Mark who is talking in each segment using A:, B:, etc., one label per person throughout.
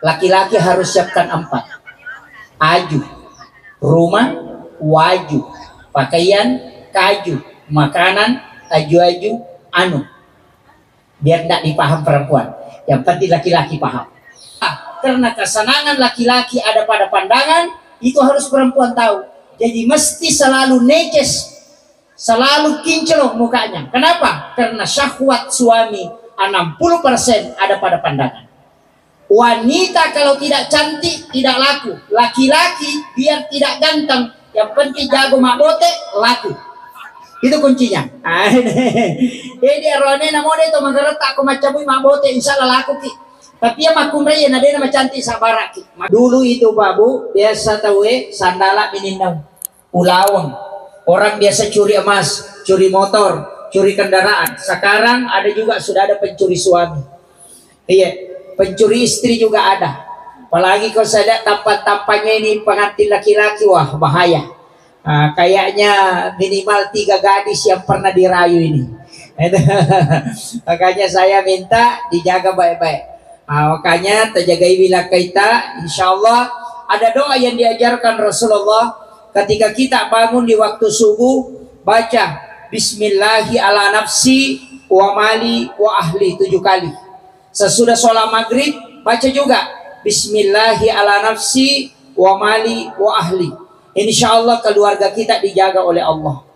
A: Laki-laki harus siapkan 4. Aju, rumah, waju, pakaian, kaju, makanan, aju-aju, anu. Biar tidak dipaham perempuan. Yang penting laki-laki paham. Karena kesenangan laki-laki ada pada pandangan, itu harus perempuan tahu. Jadi mesti selalu neces, selalu kinclong mukanya. Kenapa? Karena syahwat suami 60% ada pada pandangan. Wanita kalau tidak cantik tidak laku. Laki-laki biar tidak ganteng, yang penting jago mabote laku. Itu kuncinya. Ini arone namone to manggereta aku macam mabote insyaallah laku ki. Tapi ya makum raya nade nama cantik sabaraki. Dulu itu babu biasa tahu sandala minindang ulawang. Orang biasa curi emas, curi motor, curi kendaraan. Sekarang ada juga sudah ada pencuri suami. Iya. Pencuri istri juga ada. Apalagi kalau saya lihat tampan-tampannya ini pengantin laki-laki, wah bahaya. Kayaknya minimal 3 gadis yang pernah dirayu ini. Makanya saya minta dijaga baik-baik. Makanya terjagai bila kita, insya Allah ada doa yang diajarkan Rasulullah ketika kita bangun di waktu subuh, baca Bismillahi ala nafsi wa mali wa ahli 7 kali. Sesudah sholat maghrib baca juga Bismillahi ala nafsi wa mali wa ahli. Insya Allah keluarga kita dijaga oleh Allah.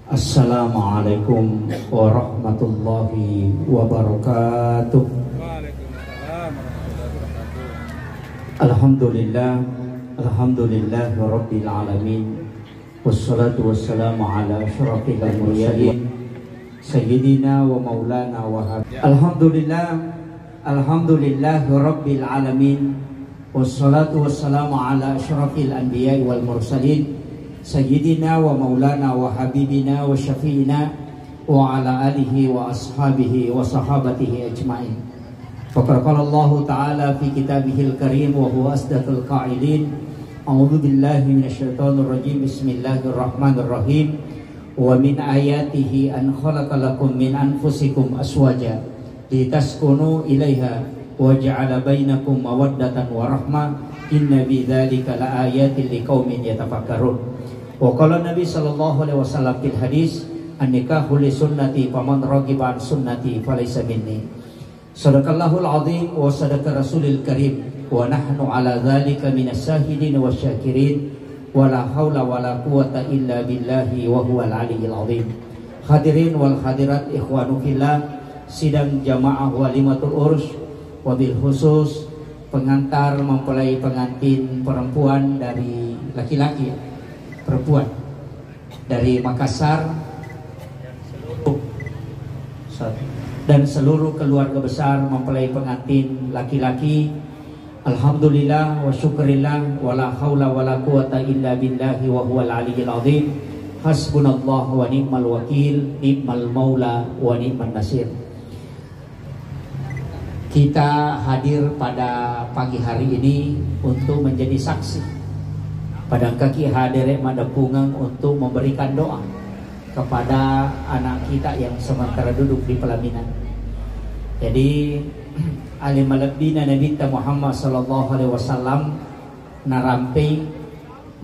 A: Assalamualaikum warahmatullahi wabarakatuh. Alhamdulillah, alhamdulillah rabbil alamin. Wassalatu wassalamu ala asyrafil mursalin sayyidina wa maulana wa habib. Alhamdulillah rabbil alamin. Wassalatu wassalamu ala asyrafil anbiya'i wal mursalin sayyidina wa maulana wa habibina wa syafi'ina wa ala alihi wa ashabihi wa sahabatihi ajma'in. Faqad qala Allah ta'ala fi kitabihil karim wa huwa asdaqul qa'ilin. A'udzu billahi minasyaitonir rajim. Bismillahirrahmanirrahim. Wa min ayatihi an khalaqalakum min anfusikum aswaja litaskunu ilaiha wa ja'ala bainakum mawaddatan wa rahmah. Inna bidzalika laayatin liqaumin yatafakkarun. Wa qala Nabi sallallahu alaihi wasallam fil hadis an-nikahu li sunnati faman raghiba an sunnati falaysa minni. Sadaqallahul azim wa sadaqa rasulil karim. Wa nahnu ala dzalika minas syahidin wasyakirin wa la haula wa la quwata illa billahi wa huwal aliyyil azim. Hadirin wal hadirat ikhwanu fillah, sidang jamaah walimatul urus, wabil khusus pengantar mempelai pengantin perempuan dari laki-laki perempuan dari Makassar dan seluruh keluarga besar mempelai pengantin laki-laki. Alhamdulillah wa syukurillah wa la haula wa la quwata illa billahi wa huwal aliyyil azim. Hasbunallah wa ni'mal wakil, ni'mal maula wa ni'man nasir. Kita hadir pada pagi hari ini untuk menjadi saksi. Pada kaki hadir madapungang untuk memberikan doa kepada anak kita yang sementara duduk di pelaminan. Jadi alim malabdina Nabi Muhammad sallallahu alaihi wasallam narampe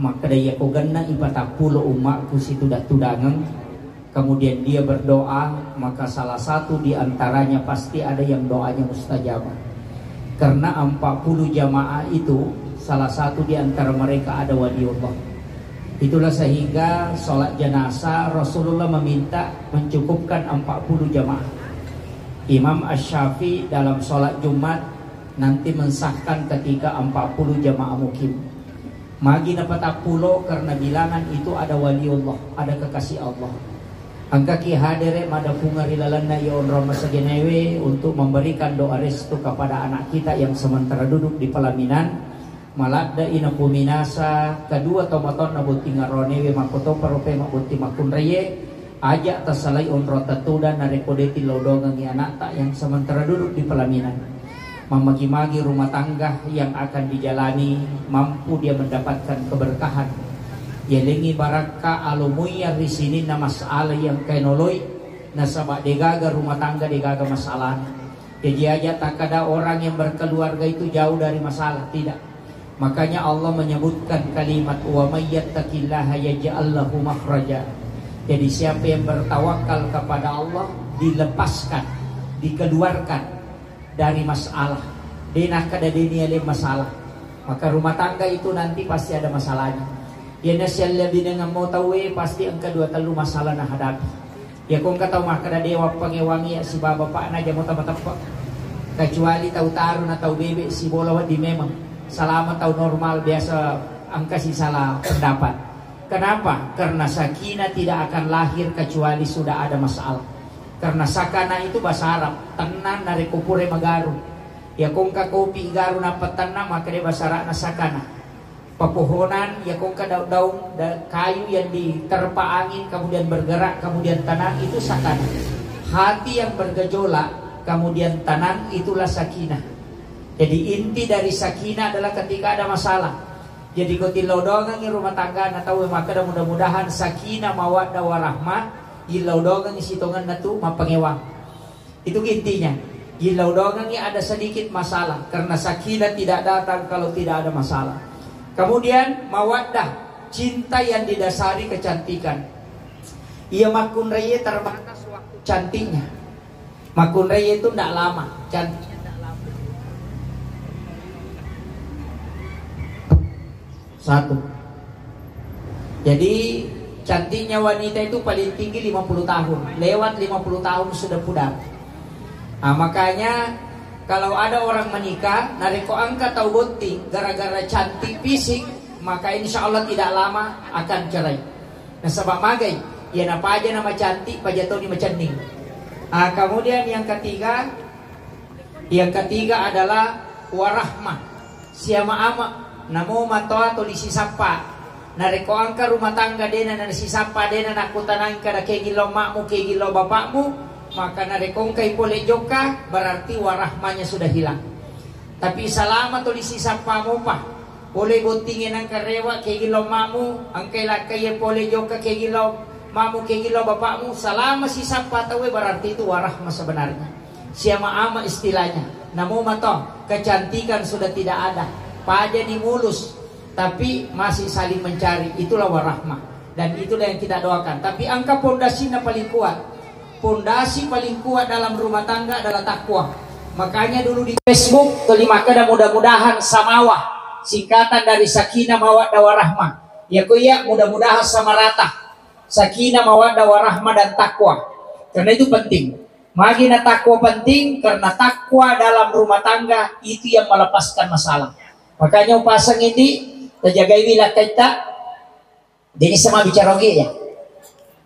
A: maka daya koganna ipatapulo umatku situ tudangan. Kemudian dia berdoa, maka salah satu di antaranya pasti ada yang doanya mustajabah. Karena 40 jamaah itu salah satu di antara mereka ada waliullah. Itulah sehingga sholat jenazah Rasulullah meminta mencukupkan 40 jamaah. Imam Asy-Syafi'i dalam sholat Jumat nanti mensahkan ketika 40 jamaah mukim. Magi dapat 40 karena bilangan itu ada waliullah, ada kekasih Allah. Angka ki hadere mada punga rilalana ya onrama sagenewe untuk memberikan doa restu kepada anak kita yang sementara duduk di pelaminan. Malada ina puminasa kedua tomaton nabuti ngaronewe makoto parope mabuti makunreye ajak tasalai onro tatuda narekodeti lodongan ni anak tak yang sementara duduk di pelaminan. Memagi-magi rumah tangga yang akan dijalani mampu dia mendapatkan keberkahan. Yelengi baraka alumuya risini na masalah yang kainoloy nasaba degaga rumah tangga degaga masalah. Jadi aja tak ada orang yang berkeluarga itu jauh dari masalah, tidak. Makanya Allah menyebutkan kalimat wa may yattaqillaha yaj'al lahu makhraja. Jadi siapa yang bertawakal kepada Allah dilepaskan, dikeluarkan dari masalah. Denah kada diniale masalah. Maka rumah tangga itu nanti pasti ada masalahnya. Ya nasyal ladina mau tahu pasti angka dua telu masalah nah hadapi. Ya kung kataw makada dewa pangewangi ya si bapak na jamo tapa-tapa. Kecuali tahu taru na tahu bebe si bola di memang. Salamat tahu normal biasa angka si salah pendapat. Kenapa? Karena sakinah tidak akan lahir kecuali sudah ada masalah. Karena sakana itu bahasa Arab, tenang dari kupure magaru. Ya kung ka kopi garu na patanang maka dia bahasa Arab na sakana. Pepohonan ya kung ka daun kayu yang diterpa angin kemudian bergerak kemudian tenang itu sakana. Hati yang bergejolak kemudian tenang itulah sakinah. Jadi inti dari sakinah adalah ketika ada masalah. Jadi kau tilodongan di rumah tangga na tahu maka mudah-mudahan sakinah mawaddah warahmah ilodongan isi tongan na tu mapangewang. Itu intinya. Ilodongan ada sedikit masalah karena sakinah tidak datang kalau tidak ada masalah. Kemudian mawaddah, cinta yang didasari kecantikan. Ia makun raya terbatas waktu cantiknya. Makun raya itu tidak lama, cantiknya tidak lama. Satu. Jadi cantiknya wanita itu paling tinggi 50 tahun. Lewat 50 tahun sudah pudar. Nah, makanya kalau ada orang menikah, nariko angka tahu bunting gara-gara cantik fisik, maka insya Allah tidak lama akan cerai. Nah sebab magai, ya napa aja nama cantik, pajatau ni macaning. Nah, kemudian yang ketiga adalah warahmah. Siapa ama, namo matoa tulisi sapa. Nariko angka rumah tangga dena na si sapa dena nakutanang kada kegilo makmu kegilo bapakmu. Maka narekong kay pole joka berarti warahmanya sudah hilang. Tapi selama tuh disisapa mo pa, pole buntingin ang karewa kay gilo mamu, ang kay pole joka kay gilo mamu kay gilo bapakmu, selama sisapa tawe berarti itu warahma sebenarnya. Siapa ama istilahnya. Namun mato kecantikan sudah tidak ada, paja di mulus, tapi masih saling mencari. Itulah warahma dan itulah yang kita doakan. Tapi angka pondasinya paling kuat. Pondasi paling kuat dalam rumah tangga adalah takwa. Makanya dulu di Facebook kelima kada mudah-mudahan samawah, singkatan dari sakinah mawaddah warahmah. Ya kuya mudah-mudahan sama rata. Sakinah mawaddah warahmah dan takwa. Karena itu penting. Magina takwa penting karena takwa dalam rumah tangga itu yang melepaskan masalah. Makanya upasang ini terjaga wilayah kita. Jadi sama bicara oke ya.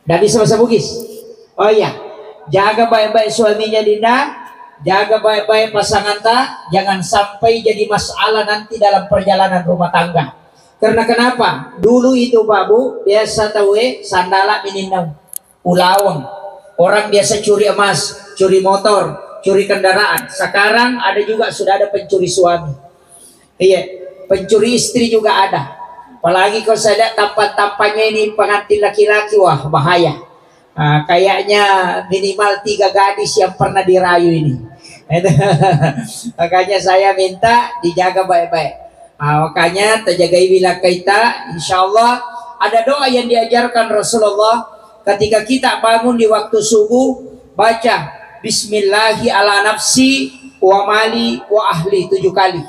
A: Dari sama Bugis. Oh iya, jaga baik-baik suaminya Dinda, jaga baik-baik pasangan ta, jangan sampai jadi masalah nanti dalam perjalanan rumah tangga. Karena kenapa? Dulu itu Pak Bu, biasa tahu sandala mininam, ulawang. Orang biasa curi emas, curi motor, curi kendaraan. Sekarang ada juga sudah ada pencuri suami. Iya, pencuri istri juga ada. Apalagi kalau saya lihat tampan-tampannya ini pengantin laki-laki, wah bahaya. Kayaknya minimal 3 gadis yang pernah dirayu ini. Makanya saya minta dijaga baik-baik. Makanya terjagai wilayah kita, insya Allah ada doa yang diajarkan Rasulullah ketika kita bangun di waktu subuh, baca Bismillahi ala nafsi wa mali wa ahli 7 kali.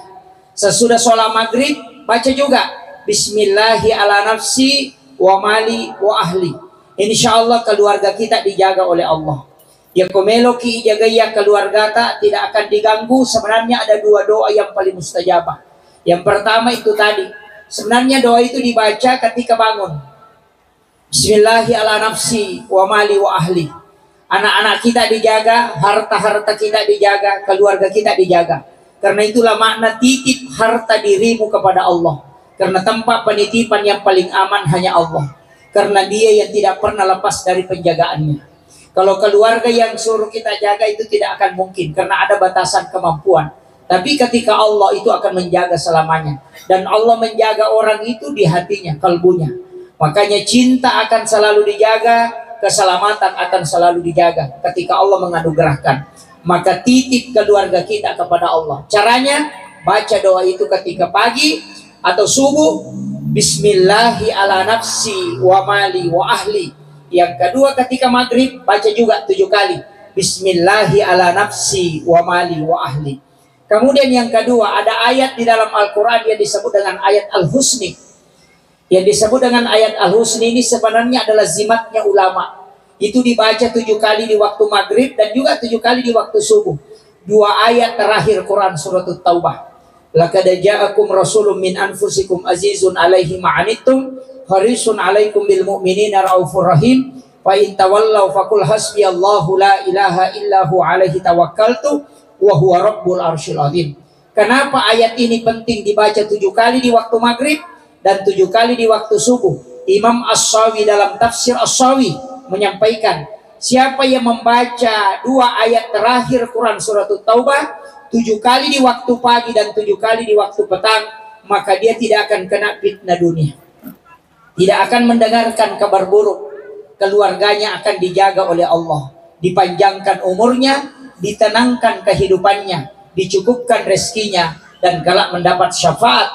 A: Sesudah sholat maghrib baca juga Bismillahi ala nafsi wa mali wa ahli. Insya Allah keluarga kita dijaga oleh Allah. Ya komelo ki jaga ya keluarga tak tidak akan diganggu. Sebenarnya ada 2 doa yang paling mustajabah. Yang pertama itu tadi. Sebenarnya doa itu dibaca ketika bangun. Bismillahi ala nafsi wa mali wa ahli. Anak-anak kita dijaga, harta-harta kita dijaga, keluarga kita dijaga. Karena itulah makna titip harta dirimu kepada Allah. Karena tempat penitipan yang paling aman hanya Allah. Karena dia yang tidak pernah lepas dari penjagaannya. Kalau keluarga yang suruh kita jaga itu tidak akan mungkin. Karena ada batasan kemampuan. Tapi ketika Allah itu akan menjaga selamanya. Dan Allah menjaga orang itu di hatinya, kalbunya. Makanya cinta akan selalu dijaga, keselamatan akan selalu dijaga ketika Allah menganugerahkan. Maka titip keluarga kita kepada Allah. Caranya baca doa itu ketika pagi atau subuh. Bismillahi ala nafsi wa mali wa ahli. Yang kedua ketika maghrib baca juga 7 kali. Bismillahi ala nafsi wa mali wa ahli. Kemudian yang kedua ada ayat di dalam Al-Quran yang disebut dengan ayat Al-Husni. Yang disebut dengan ayat Al-Husni ini sebenarnya adalah zimatnya ulama. Itu dibaca 7 kali di waktu maghrib dan juga 7 kali di waktu subuh. 2 ayat terakhir Quran surat At-Taubah. Laqad ja'akum rasulun min anfusikum azizun 'alaihi ma'anittum harisun 'alaikum bil mu'minina raufur rahim. Fa in tawallaw faqul hasbiyallahu la ilaha illahu 'alaihi tawakkaltu wa huwa rabbul arsyil azim. Kenapa ayat ini penting dibaca 7 kali di waktu maghrib dan 7 kali di waktu subuh? Imam As-Sawi dalam tafsir As-Sawi menyampaikan, siapa yang membaca 2 ayat terakhir Quran surat At-Taubah 7 kali di waktu pagi dan 7 kali di waktu petang, maka dia tidak akan kena fitnah dunia, tidak akan mendengarkan kabar buruk, keluarganya akan dijaga oleh Allah, dipanjangkan umurnya, ditenangkan kehidupannya, dicukupkan rezekinya, dan kelak mendapat syafaat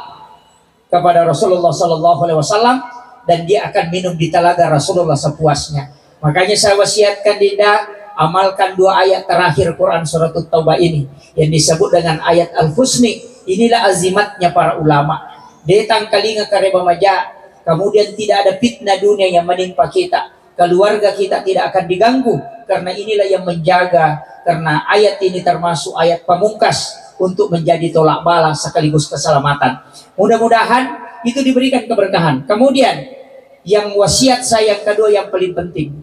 A: kepada Rasulullah SAW, dan dia akan minum di telaga Rasulullah sepuasnya. Makanya saya wasiatkan Dinda, amalkan 2 ayat terakhir Quran surat At-Taubah ini yang disebut dengan ayat Al-Husni. Inilah azimatnya para ulama. Detang kalinga kareba maja, kemudian tidak ada fitnah dunia yang menimpa kita, keluarga kita tidak akan diganggu, karena inilah yang menjaga. Karena ayat ini termasuk ayat pamungkas untuk menjadi tolak bala sekaligus keselamatan. Mudah-mudahan itu diberikan keberkahan. Kemudian yang wasiat saya yang kedua yang paling penting,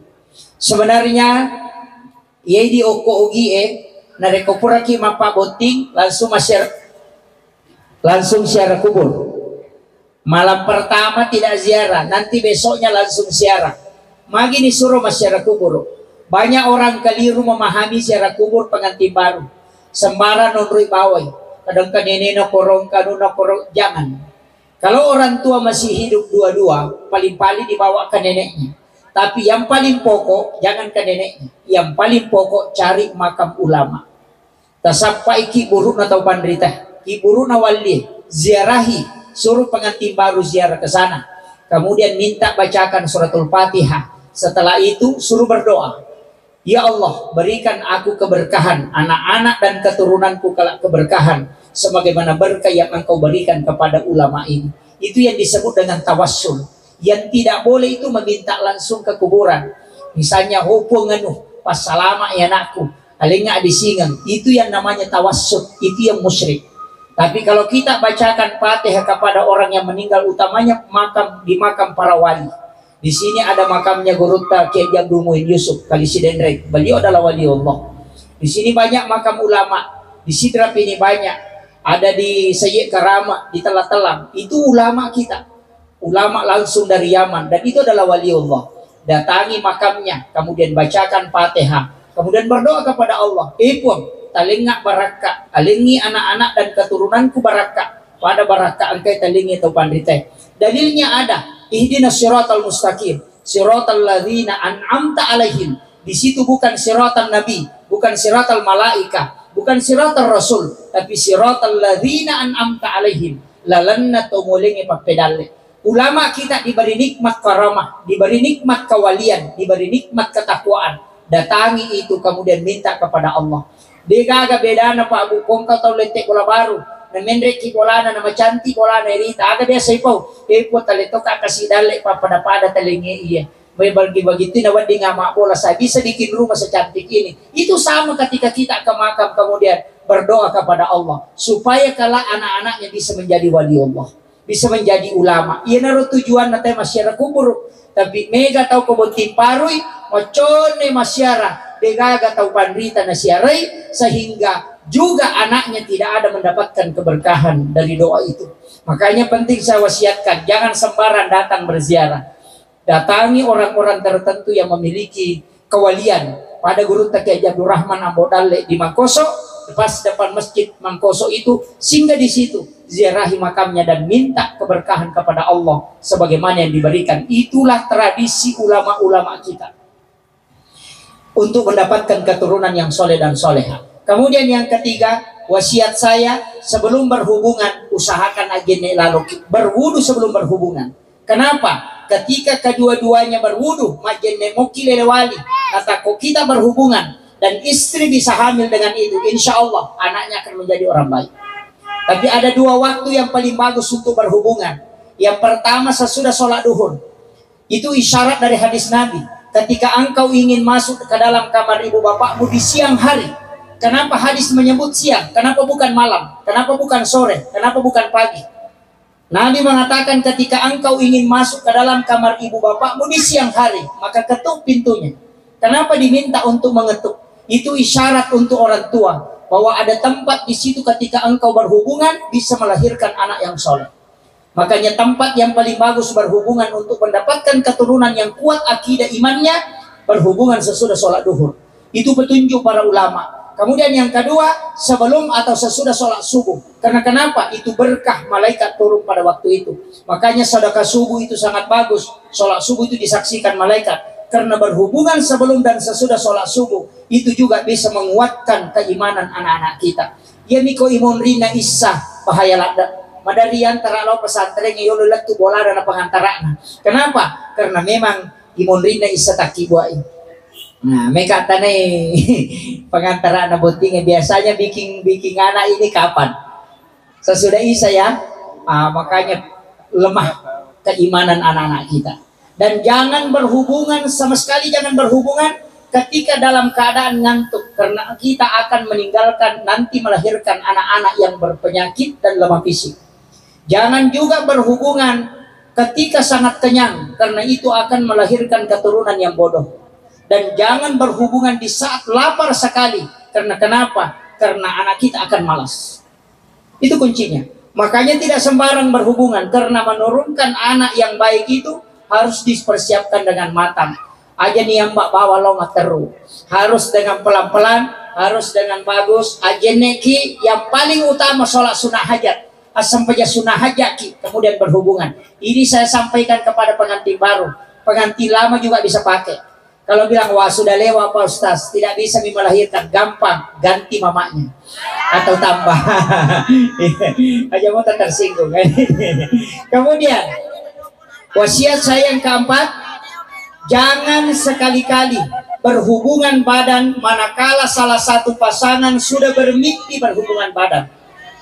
A: sebenarnya yedi oko ogi nareko puraki mapa boting langsung ziarah kubur. Malam pertama tidak ziarah, nanti besoknya langsung ziarah. Magi disuruh ziarah kubur. Banyak orang keliru memahami ziarah kubur pengantin baru. Sembarang nonrui bawai. Kadang kanenena korong kanuna korong, jangan. Kalau orang tua masih hidup dua-dua, paling-paling dibawa ke neneknya. Tapi yang paling pokok, jangan ke neneknya. Yang paling pokok, cari makam ulama. Tasapai ki buruk atau pandrita. Ki buruk na wali, ziarahi. Suruh pengantin baru ziarah ke sana. Kemudian minta bacakan suratul Fatihah. Setelah itu, suruh berdoa. Ya Allah, berikan aku keberkahan, anak-anak dan keturunanku kelak keberkahan, sebagaimana berkah yang engkau berikan kepada ulama ini. Itu yang disebut dengan tawassul. Yang tidak boleh itu meminta langsung ke kuburan. Misalnya hubungan pas salama ya anakku, alinga disingang. Itu yang namanya tawassul, itu yang musyrik. Tapi kalau kita bacakan Fatihah kepada orang yang meninggal, utamanya makam di makam para wali. Di sini ada makamnya Guruta Kiai Abdul Muhyiddin Yusuf Kalisiden Rek. Beliau adalah wali Allah. Di sini banyak makam ulama. Di Sidrap ini banyak. Ada di Sayyid Karama, di Telat-Telang. Itu ulama kita. Ulama langsung dari Yaman. Dan itu adalah wali Allah. Datangi makamnya. Kemudian bacakan Fatihah. Kemudian berdoa kepada Allah. Ipun, talingak barakah. Alingi anak-anak dan keturunanku barakah. Pada barakah angkai talingi atau pandritai. Dalilnya ada. Ihdinas siratal mustaqim, siratal ladzina an'amta alaihim. Di situ bukan siratal nabi, bukan siratal malaika, bukan siratal rasul, tapi siratal ladzina an'amta alaihim. Lalanna tumulingi papedalle. Ulama kita diberi nikmat karamah, diberi nikmat kewalian, diberi nikmat ketakwaan. Datangi itu kemudian minta kepada Allah. Degaga bedana Pak Abu Kongkau tau letek bola baru. Na mendrek ki bolana na macanti bolana irita aga dia saipaw epo talito ka kasi dale papada talingi iya may bagi itu na wadi nga bola sa bisa bikin rumah secantik ini. Itu sama ketika kita ke makam kemudian berdoa kepada Allah supaya kala anak-anaknya bisa menjadi wali Allah, bisa menjadi ulama. Iya naruh tujuan na tayo masyara kubur, tapi mega tau kebunti parui macone masyara degaga tau pandrita na siaray sehingga juga anaknya tidak ada mendapatkan keberkahan dari doa itu. Makanya penting saya wasiatkan, jangan sembarang datang berziarah. Datangi orang-orang tertentu yang memiliki kewalian. Pada Guru Kiai Abdul Rahman Ambodalle di Mangkoso, pas depan masjid Mangkoso itu, singgah di situ, ziarahi makamnya dan minta keberkahan kepada Allah sebagaimana yang diberikan. Itulah tradisi ulama-ulama kita untuk mendapatkan keturunan yang soleh dan soleha. Kemudian yang ketiga, wasiat saya sebelum berhubungan usahakan agene lalu berwudu sebelum berhubungan. Kenapa? Ketika kedua-duanya berwudu, majenne moki lelewali, kata kok kita berhubungan dan istri bisa hamil dengan itu, insya Allah anaknya akan menjadi orang baik. Tapi ada dua waktu yang paling bagus untuk berhubungan. Yang pertama sesudah sholat duhur. Itu isyarat dari hadis Nabi. Ketika engkau ingin masuk ke dalam kamar ibu bapakmu di siang hari. Kenapa hadis menyebut siang? Kenapa bukan malam? Kenapa bukan sore? Kenapa bukan pagi? Nabi mengatakan ketika engkau ingin masuk ke dalam kamar ibu bapakmu di siang hari, maka ketuk pintunya. Kenapa diminta untuk mengetuk? Itu isyarat untuk orang tua bahwa ada tempat di situ ketika engkau berhubungan bisa melahirkan anak yang soleh. Makanya tempat yang paling bagus berhubungan untuk mendapatkan keturunan yang kuat akidah imannya, berhubungan sesudah sholat duhur. Itu petunjuk para ulama. Kemudian yang kedua, sebelum atau sesudah sholat subuh. Karena kenapa? Itu berkah malaikat turun pada waktu itu. Makanya sedekah subuh itu sangat bagus. Sholat subuh itu disaksikan malaikat. Karena berhubungan sebelum dan sesudah sholat subuh, itu juga bisa menguatkan keimanan anak-anak kita. Ya miko imun rina isah bahaya lada. Madarian terlalu pesantren yolo letu bola dan pengantarana. Kenapa? Karena memang imun rina isah takibuai. Nah, mereka tanya pengantar anak botingnya biasanya bikin anak ini kapan? Sesudah Isa ya. Makanya lemah keimanan anak-anak kita. Dan jangan berhubungan sama sekali, jangan berhubungan ketika dalam keadaan ngantuk, karena kita akan meninggalkan nanti melahirkan anak-anak yang berpenyakit dan lemah fisik. Jangan juga berhubungan ketika sangat kenyang, karena itu akan melahirkan keturunan yang bodoh. Dan jangan berhubungan di saat lapar sekali. Karena kenapa? Karena anak kita akan malas. Itu kuncinya. Makanya tidak sembarang berhubungan. Karena menurunkan anak yang baik itu harus dipersiapkan dengan matang. Aja nih yang mbak bawa longat terus. Harus dengan pelan-pelan. Harus dengan bagus. Aja neki yang paling utama sholat sunnah hajat. Sampai sunnah hajat kemudian berhubungan. Ini saya sampaikan kepada pengantin baru. Pengantin lama juga bisa pakai. Kalau bilang, wah sudah lewat Pak Ustaz, tidak bisa melahirkan, gampang, ganti mamanya. Atau tambah. Aja mau tersinggung. Kemudian, wasiat saya yang keempat, jangan sekali-kali berhubungan badan manakala salah satu pasangan sudah bermimpi berhubungan badan.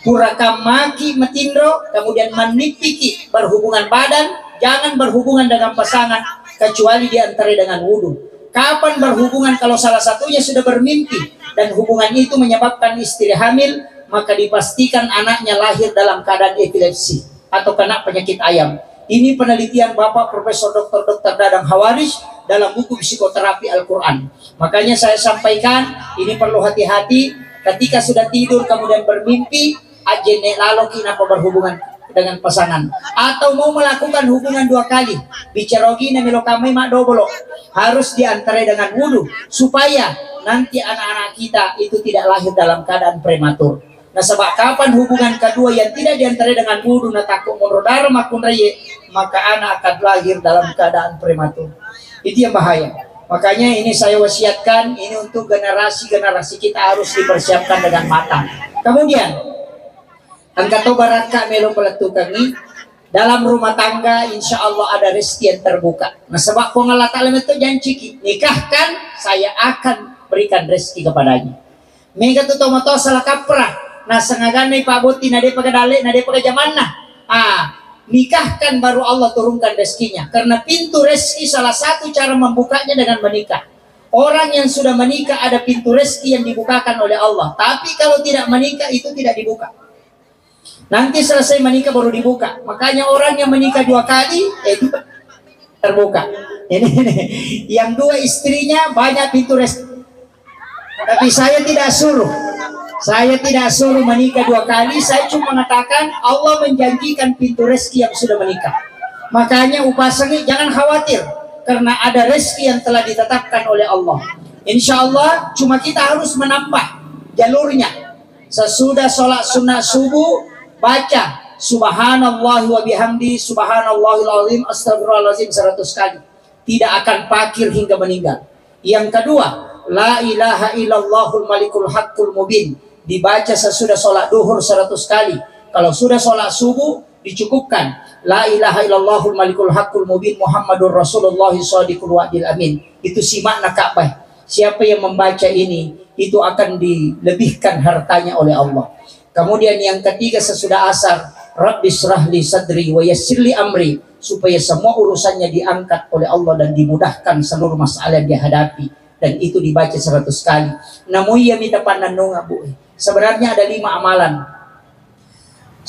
A: Purakam maki metindro, kemudian menipiki berhubungan badan, jangan berhubungan dengan pasangan, kecuali diantara dengan wudhu. Kapan berhubungan kalau salah satunya sudah bermimpi dan hubungan itu menyebabkan istri hamil, maka dipastikan anaknya lahir dalam keadaan epilepsi atau kena penyakit ayam. Ini penelitian Bapak Profesor Dr. Dadang Hawaris dalam buku psikoterapi Al-Quran. Makanya saya sampaikan, ini perlu hati-hati ketika sudah tidur kemudian bermimpi, ajene lalu kenapa berhubungan dengan pasangan atau mau melakukan hubungan dua kali, bicarogi namelo kami mak dobolo, harus diantarai dengan wudhu supaya nanti anak-anak kita itu tidak lahir dalam keadaan prematur. Nah, sebab kapan hubungan kedua yang tidak diantarai dengan wudhu na takut monrodara makun reye, maka anak akan lahir dalam keadaan prematur. Itu yang bahaya. Makanya ini saya wasiatkan, ini untuk generasi-generasi kita harus dipersiapkan dengan matang. Kemudian angkat baraka melo peletu kami dalam rumah tangga, insya Allah ada rezeki yang terbuka. Nah, sebab Allah Ta'ala itu janji nikahkan, saya akan berikan rezeki kepadanya. Mega tu tomato salah kaprah. Nah, sengaja nih Pak Boti nade pagadale nade pagajaman nah. Nikahkan baru Allah turunkan rezekinya. Karena pintu rezeki salah satu cara membukanya dengan menikah. Orang yang sudah menikah ada pintu rezeki yang dibukakan oleh Allah. Tapi kalau tidak menikah itu tidak dibuka. Nanti selesai menikah baru dibuka. Makanya orang yang menikah dua kali itu terbuka. Ini yang dua istrinya banyak pintu rezeki. Tapi saya tidak suruh. Saya tidak suruh menikah dua kali. Saya cuma mengatakan Allah menjanjikan pintu rezeki yang sudah menikah. Makanya upasani jangan khawatir, karena ada rezeki yang telah ditetapkan oleh Allah. Insya Allah cuma kita harus menambah jalurnya.
B: Sesudah sholat sunnah subuh, baca subhanallah wa bihamdi subhanallahil azim astagfirullahaladzim 100 kali. Tidak akan pakir hingga meninggal. Yang kedua, la ilaha illallahul malikul haqqul mubin, dibaca sesudah sholat duhur 100 kali. Kalau sudah sholat subuh, dicukupkan la ilaha illallahul malikul haqqul mubin Muhammadur Rasulullah shadiqul wa'dil amin. Itu si makna Ka'bah. Siapa yang membaca ini, itu akan dilebihkan hartanya oleh Allah. Kemudian yang ketiga sesudah asar, Rabbishrah li sadri wa yassir li amri, supaya semua urusannya diangkat oleh Allah dan dimudahkan seluruh masalah yang dihadapi. Dan itu dibaca 100 kali. Namun ya minta pandanung Bu. Sebenarnya ada 5 amalan.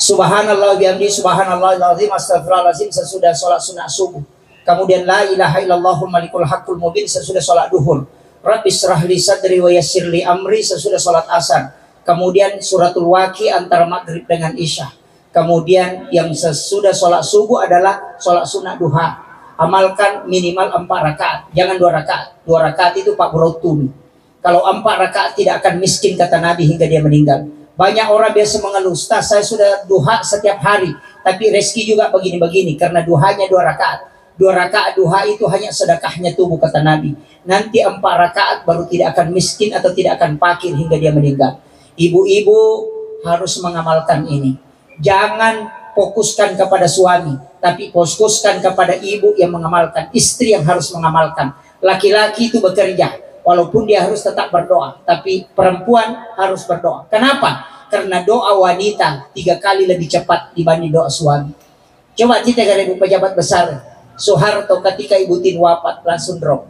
B: Subhanallah bihamdi subhanallahil azim astagfirullahaladzim sesudah sholat sunnah subuh. Kemudian la ilaha illallahul malikul haqqul mubin sesudah sholat duhur. Rabbishrah li sadri wa yassir li amri sesudah sholat asar. Kemudian suratul waqi antara maghrib dengan isya. Kemudian yang sesudah sholat subuh adalah sholat sunnah duha. Amalkan minimal 4 rakaat, jangan 2 rakaat. 2 rakaat itu Pak Burotumi. Kalau 4 rakaat tidak akan miskin kata Nabi hingga dia meninggal. Banyak orang biasa mengeluh, Ustaz saya sudah duha setiap hari, tapi rezeki juga begini-begini karena duhanya 2 rakaat. 2 rakaat duha itu hanya sedekahnya tubuh kata Nabi. Nanti 4 rakaat baru tidak akan miskin atau tidak akan fakir hingga dia meninggal. Ibu-ibu harus mengamalkan ini. Jangan fokuskan kepada suami, tapi fokuskan kepada ibu yang mengamalkan, istri yang harus mengamalkan. Laki-laki itu bekerja, walaupun dia harus tetap berdoa, tapi perempuan harus berdoa. Kenapa? Karena doa wanita 3 kali lebih cepat dibanding doa suami. Coba kita dari ibu pejabat besar, Soeharto ketika Ibu Tin wafat langsung drop.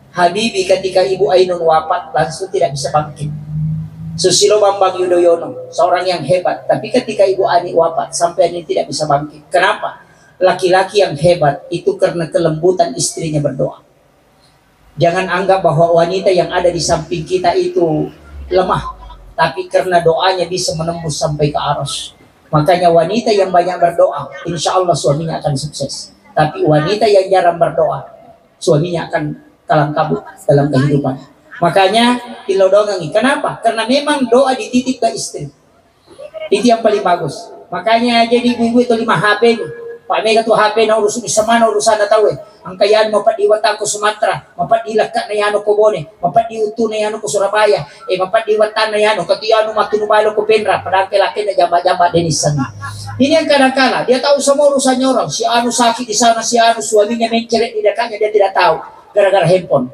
B: Habibie ketika Ibu Ainun wafat langsung tidak bisa bangkit. Susilo Bambang Yudhoyono, seorang yang hebat, tapi ketika Ibu Ani wafat sampai ini tidak bisa bangkit. Kenapa? Laki-laki yang hebat itu karena kelembutan istrinya berdoa. Jangan anggap bahwa wanita yang ada di samping kita itu lemah, tapi karena doanya bisa menembus sampai ke aras. Makanya wanita yang banyak berdoa, insya Allah suaminya akan sukses. Tapi wanita yang jarang berdoa, suaminya akan kalang kabut dalam kehidupan. Makanya dilodongi. Kenapa? Karena memang doa dititip ke istri. Itu yang paling bagus. Makanya jadi ibu-ibu itu 5 HP nih. Pak Mega tuh HP na urusan di semana urusan na tahu ang kayaan mapat di Wata ko Sumatra, mapat di Lakat na yano ko Bone, mapat di Utu na yano ko Surabaya, mapat di Watan na yano katiyano matunubalo ko Penra, padang laki na jamba-jamba denisan. Ini yang kadang-kala dia tahu semua urusannya orang. Si anu sakit di sana, si anu suaminya menceret di dekatnya dia tidak tahu gara-gara handphone.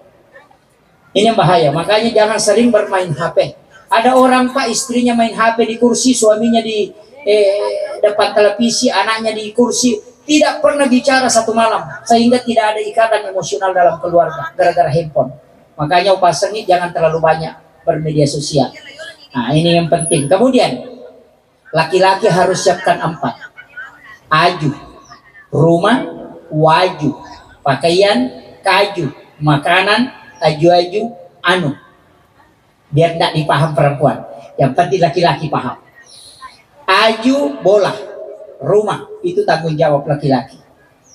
B: Ini yang bahaya. Makanya jangan sering bermain HP. Ada orang Pak istrinya main HP di kursi, suaminya di depan televisi, anaknya di kursi, tidak pernah bicara 1 malam, sehingga tidak ada ikatan emosional dalam keluarga gara-gara handphone. Makanya upasani jangan terlalu banyak bermedia sosial. Nah ini yang penting. Kemudian laki-laki harus siapkan 4. Aju, rumah, waju, pakaian, kaju, makanan, aju-aju, anu. Biar tidak dipaham perempuan. Yang penting laki-laki paham. Aju bola, rumah itu tanggung jawab laki-laki.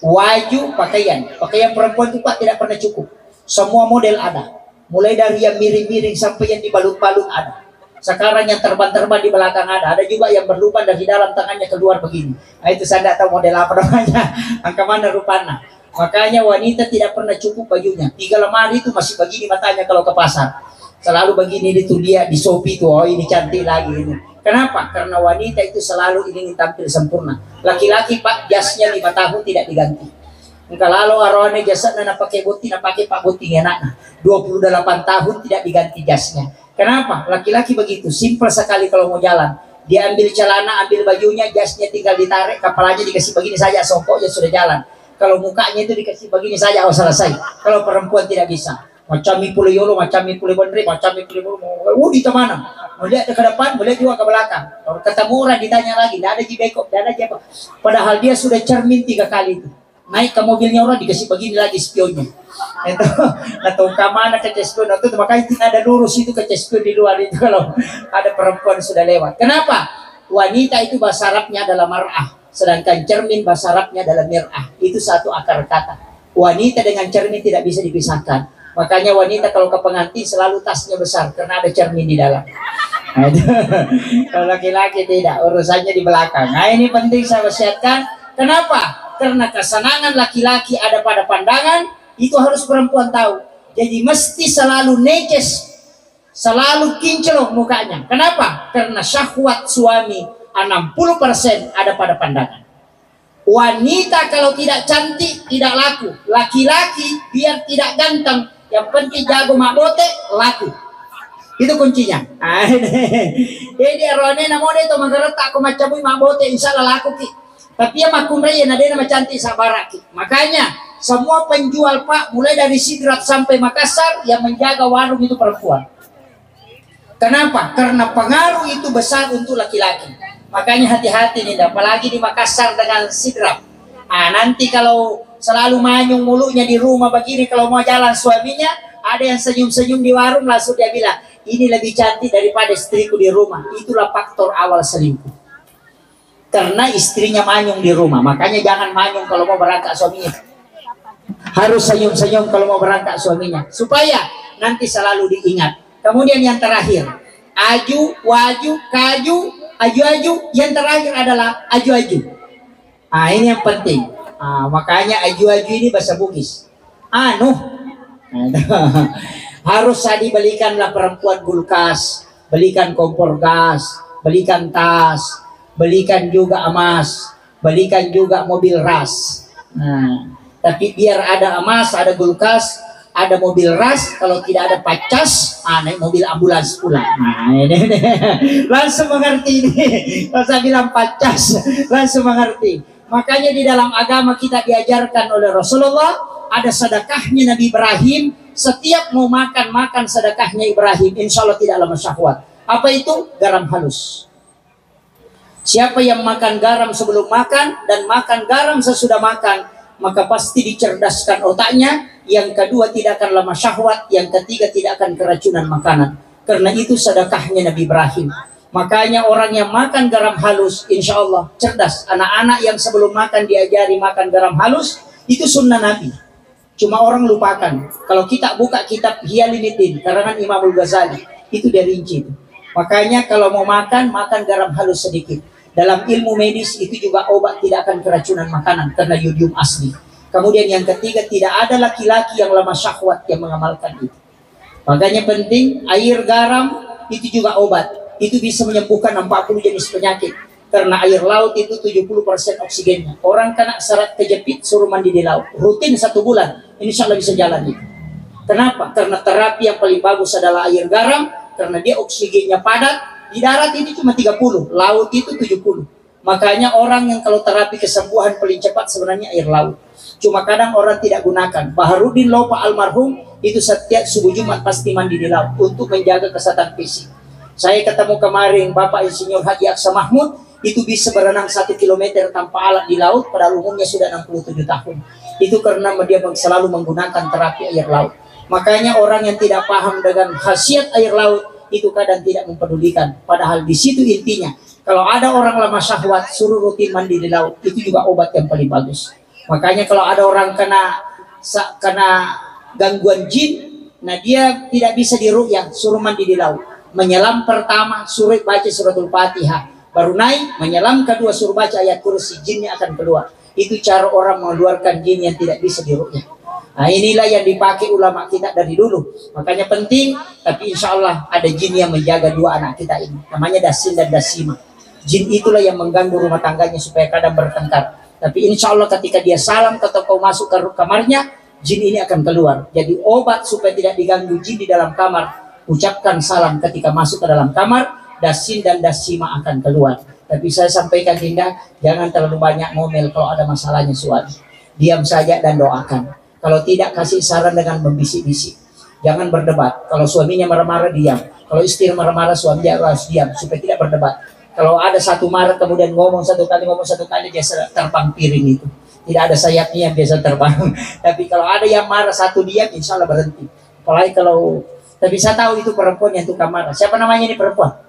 B: Waju pakaian, pakaian perempuan itu Pak tidak pernah cukup. Semua model ada, mulai dari yang miring-miring sampai yang dibalut-balut ada. Sekarang yang terbang-terbang di belakang ada juga yang berlubang dari dalam tangannya keluar begini. Nah, itu saya tidak tahu model apa namanya, angka mana rupanya. Makanya wanita tidak pernah cukup bajunya. 3 lemari itu masih begini matanya kalau ke pasar. Selalu begini itu dia di Shopee tuh, oh ini cantik lagi ini. Kenapa? Karena wanita itu selalu ingin tampil sempurna. Laki-laki Pak jasnya 5 tahun tidak diganti. Engkau lalu arwane jasa na pakai buti, na pakai Pak buti enaknya. 28 tahun tidak diganti jasnya. Kenapa? Laki-laki begitu, simpel sekali kalau mau jalan. Dia ambil celana, ambil bajunya, jasnya tinggal ditarik, kepalanya dikasih begini saja, songkoknya sudah jalan. Kalau mukanya itu dikasih begini saja, oh selesai. Kalau perempuan tidak bisa. Macam mipuli yolo, macam mipuli bondre, macam mipuli bondre. Di mana? Melihat ke depan, melihat juga ke belakang. Kalau ketemu orang ditanya lagi, tidak ada jibekok, tidak ada apa. Padahal dia sudah cermin 3 kali itu. Naik ke mobilnya orang dikasih begini lagi spionnya. Itu atau ke mana ke spion itu makanya tidak ada lurus itu ke spion di luar itu kalau ada perempuan sudah lewat. Kenapa? Wanita itu bahasa Arabnya adalah mar'ah, sedangkan cermin bahasa Arabnya adalah mir'ah. Itu satu akar kata. Wanita dengan cermin tidak bisa dipisahkan. Makanya wanita kalau ke pengantin selalu tasnya besar karena ada cermin di dalam. Kalau laki-laki tidak, urusannya di belakang. Nah ini penting saya wasiatkan. Kenapa? Karena kesenangan laki-laki ada pada pandangan, itu harus perempuan tahu. Jadi mesti selalu neces, selalu kinclong mukanya. Kenapa? Karena syahwat suami 60% ada pada pandangan. Wanita kalau tidak cantik tidak laku. Laki-laki biar tidak ganteng, yang penting jago mabote laku. Itu kuncinya. Ini rone namanya itu menggeretak aku macam mabote insyaallah laku ki. Tapi ya makumraya nade nama cantik sabaraki. Makanya semua penjual Pak mulai dari Sidrap sampai Makassar yang menjaga warung itu perempuan. Kenapa? Karena pengaruh itu besar untuk laki-laki. Makanya hati-hati nih, apalagi di Makassar dengan Sidrap. Nanti kalau selalu manyung mulutnya di rumah begini, kalau mau jalan suaminya, ada yang senyum-senyum di warung, langsung dia bilang, ini lebih cantik daripada istriku di rumah. Itulah faktor awal selingkuh. Karena istrinya manyung di rumah. Makanya jangan manyung kalau mau berangkat suaminya. Harus senyum-senyum kalau mau berangkat suaminya. Supaya nanti selalu diingat. Kemudian yang terakhir, aju, waju, kaju, aju-aju. Yang terakhir adalah aju-aju. Ini yang penting. Makanya aju-aju ini bahasa Bugis. Harus tadi belikanlah perempuan kulkas, belikan kompor gas, belikan tas, belikan juga emas, belikan juga mobil ras. Tapi biar ada emas, ada kulkas, ada mobil ras, kalau tidak ada pacas, naik mobil ambulans pulang. Ini. Langsung mengerti ini. Kalau saya bilang pacas, langsung mengerti. Makanya di dalam agama kita diajarkan oleh Rasulullah, ada sedekahnya Nabi Ibrahim. Setiap mau makan sedekahnya Ibrahim, insya Allah tidak lama syahwat. Apa itu? Garam halus. Siapa yang makan garam sebelum makan dan makan garam sesudah makan, maka pasti dicerdaskan otaknya. Yang kedua tidak akan lama syahwat. Yang ketiga tidak akan keracunan makanan. Karena itu sedekahnya Nabi Ibrahim. Makanya orang yang makan garam halus, insya Allah cerdas. Anak-anak yang sebelum makan diajari makan garam halus, itu sunnah Nabi. Cuma orang lupakan. Kalau kita buka kitab Hiyalimiddin karangan Imamul Ghazali, itu dia rinci itu. Makanya kalau mau makan garam halus sedikit. Dalam ilmu medis itu juga obat tidak akan keracunan makanan karena yodium asli. Kemudian yang ketiga, tidak ada laki-laki yang lama syahwat yang mengamalkan itu. Makanya penting air garam itu juga obat. Itu bisa menyembuhkan 40 jenis penyakit. Karena air laut itu 70% oksigennya. Orang kena serat kejepit suruh mandi di laut. Rutin 1 bulan. Insya Allah bisa jalan itu. Kenapa? Karena terapi yang paling bagus adalah air garam. Karena dia oksigennya padat. Di darat itu cuma 30. Laut itu 70. Makanya orang yang kalau terapi kesembuhan paling cepat sebenarnya air laut. Cuma kadang orang tidak gunakan. Baharudin Lopa almarhum itu setiap subuh Jumat pasti mandi di laut. Untuk menjaga kesehatan fisik. Saya ketemu kemarin Bapak Insinyur Haji Aksa Mahmud. Itu bisa berenang 1 kilometer tanpa alat di laut, pada umumnya sudah 67 tahun. Itu karena dia selalu menggunakan terapi air laut. Makanya orang yang tidak paham dengan khasiat air laut, itu kadang tidak mempedulikan. Padahal di situ intinya, kalau ada orang lama syahwat, suruh rutin mandi di laut. Itu juga obat yang paling bagus. Makanya kalau ada orang kena gangguan jin, nah dia tidak bisa diruqyah, suruh mandi di laut. Menyelam pertama, suruh baca suratul Fatihah. Baru naik, menyelam kedua suruh baca ayat kursi, jinnya akan keluar. Itu cara orang mengeluarkan jin yang tidak bisa diruqyah. Inilah yang dipakai ulama kita dari dulu. Makanya penting, tapi insya Allah ada jin yang menjaga 2 anak kita ini. Namanya Dasin dan Dasima. Jin itulah yang mengganggu rumah tangganya supaya kadang bertengkar. Tapi insya Allah ketika dia salam atau kau masuk ke kamarnya, jin ini akan keluar. Jadi obat supaya tidak diganggu jin di dalam kamar, ucapkan salam ketika masuk ke dalam kamar. Dasin dan Dasima akan keluar. Tapi saya sampaikan Dinda, jangan terlalu banyak ngomel kalau ada masalahnya suami. Diam saja dan doakan. Kalau tidak, kasih saran dengan membisik-bisik. Jangan berdebat. Kalau suaminya marah-marah, diam. Kalau istri marah-marah, suaminya harus diam supaya tidak berdebat. Kalau ada satu marah kemudian ngomong satu kali biasa terbang piring itu. Tidak ada sayapnya yang biasa terbang. Tapi kalau ada yang marah satu diam, insya Allah berhenti. Apalagi kalau, tapi saya tahu itu perempuan yang tukang marah. Siapa namanya ini perempuan?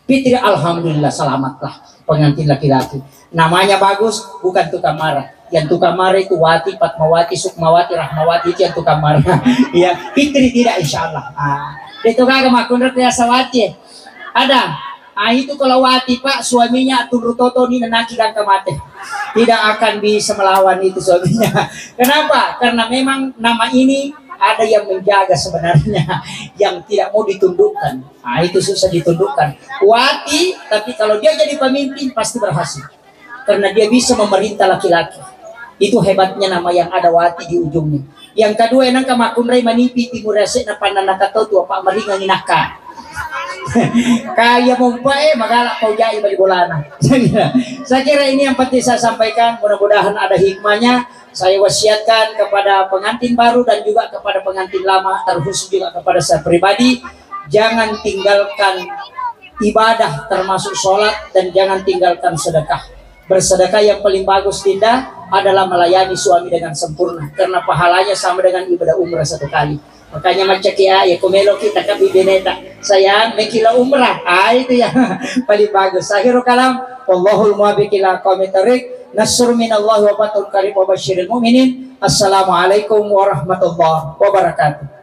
B: Fitri, alhamdulillah selamatlah pengantin laki-laki. Namanya bagus, bukan tukang marah. Yang tukang marah itu Wati, Fatmawati, Sukmawati, Rahmawati, itu yang tukang marah. Ya, Fitri tidak insya Allah. Itu kagak makundrat ya sawati. Ada. Ah itu kalau wati pak suaminya turu toto ni nanaki dan kamate. Tidak akan bisa melawan itu suaminya. Kenapa? Karena memang nama ini ada yang menjaga sebenarnya, yang tidak mau ditundukkan. Ah itu susah ditundukkan. Wati, tapi kalau dia jadi pemimpin pasti berhasil. Karena dia bisa memerintah laki-laki. Itu hebatnya nama yang ada wati di ujungnya. Yang kedua enang kamakunray manipi timurase na pananakato tu apa maringan inaka. Kaya mo pa magalak kau jai balik bolana. Saya kira ini yang penting saya sampaikan. Mudah-mudahan ada hikmahnya. Saya wasiatkan kepada pengantin baru dan juga kepada pengantin lama, terkhusus juga kepada saya pribadi, jangan tinggalkan ibadah termasuk sholat dan jangan tinggalkan sedekah. Bersedekah yang paling bagus Dinda adalah melayani suami dengan sempurna, karena pahalanya sama dengan ibadah umrah 1 kali. Makanya macam ya kumelo kita ke bibineta sayang mekila umrah, itu yang paling bagus. Akhirul kalam, wallahul muwaffiq ila aqwamit thoriq. Nasr minallahi wa fathul qarib wa basyiril mu'minin. Assalamualaikum warahmatullahi wabarakatuh.